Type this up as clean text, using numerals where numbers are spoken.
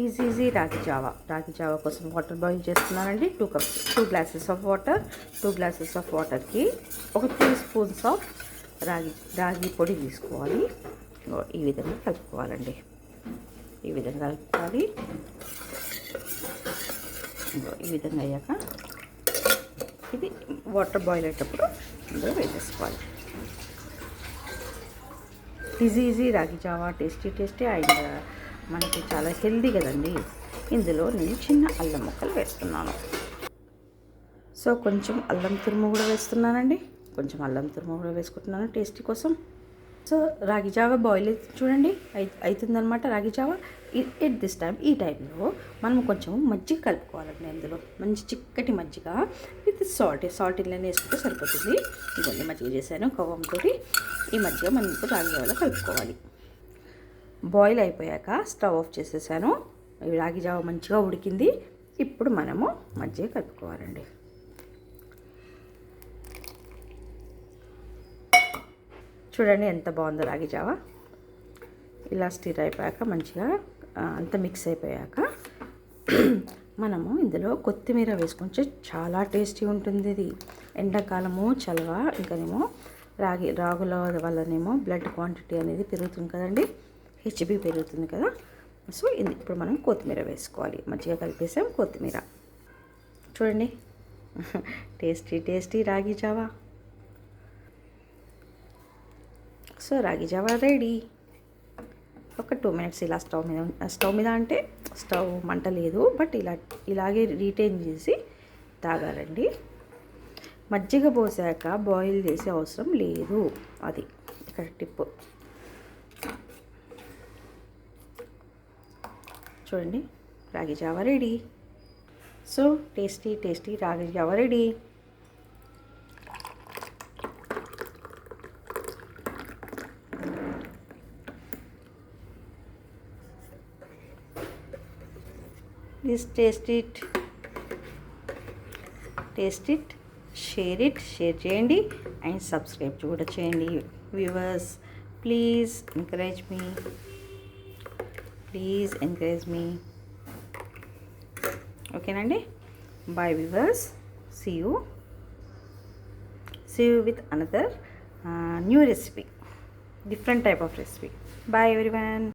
Easy రాగి Java కోసం water boil చేస్తున్నానండి. 2 glasses of water. 2 glasses of వాటర్కి ఒక 3 స్పూన్స్ ఆఫ్ రాగి పొడి తీసుకోవాలి. ఈ విధంగా కలుపుకోవాలండి. ఈ విధంగా కలుపుకోవాలి. ఈ విధంగా అయ్యాక ఇది వాటర్ బాయిల్ అయ్యేటప్పుడు ఇందులో వేసేసుకోవాలి. ఈజీ రాగి జావా టేస్టీ అండ్ మనకి చాలా హెల్దీ కదండి. ఇందులో నేను చిన్న అల్లం ముక్కలు వేస్తున్నాను. సో కొంచెం అల్లం తురుము కూడా వేస్తున్నానండి. కొంచెం అల్లం తురుము కూడా వేసుకుంటున్నాను టేస్టీ కోసం. సో రాగి జావా బాయిల్ చూడండి అవుతుందన్నమాట. రాగి జావా ఎట్ దిస్ టైం ఈ టైంలో మనం కొంచెం మజ్జిగ కలుపుకోవాలండి. అందులో మంచి చిక్కటి మజ్జిగ విత్ సాల్ట్ ఇళ్ళని వేసుకుంటే సరిపోతుంది. ఇంకొన్ని మజ్జిగ చేశాను కవ్వంతో. ఈ మజ్జిగ మనం ఇప్పుడు రాగి జావాలో కలుపుకోవాలి. బాయిల్ అయిపోయాక స్టవ్ ఆఫ్ చేసేసాను. రాగి జావ మంచిగా ఉడికింది. ఇప్పుడు మనము మజ్జిగ కలుపుకోవాలండి. చూడండి ఎంత బాగుందో రాగి జావ. ఇలా స్టిర్ అయిపోయాక మంచిగా అంత మిక్స్ అయిపోయాక మనము ఇందులో కొత్తిమీర వేసుకుంటే చాలా టేస్టీ ఉంటుంది. ఇది ఎండాకాలము చలవ, ఇంకానేమో రాగుల వల్లనేమో బ్లడ్ క్వాంటిటీ అనేది పెరుగుతుంది కదండి, హెచ్బి పెరుగుతుంది కదా. సో ఇప్పుడు మనం కొత్తిమీర వేసుకోవాలి. మంచిగా కలిపేసాం కొత్తిమీర. చూడండి టేస్టీ రాగి జావా. సో రాగి జావా రెడీ. ఒక 2 మినిట్స్ ఇలా స్టవ్ మీద అంటే స్టవ్ మంట లేదు, బట్ ఇలాగే రీటైన్ చేసి తాగాలండి. మజ్జిగ పోసాక బాయిల్ చేసే అవసరం లేదు. అది ఇక్కడ టిప్. చూడండి రాగి జావా రెడీ. సో టేస్టీ రాగి జావా ready. Please taste it, share చేయండి అండ్ సబ్స్క్రైబ్ కూడా చేయండి. Viewers please encourage me. ఓకేనండి. Bye viewers. see you with another new recipe, different type of recipe. Bye everyone.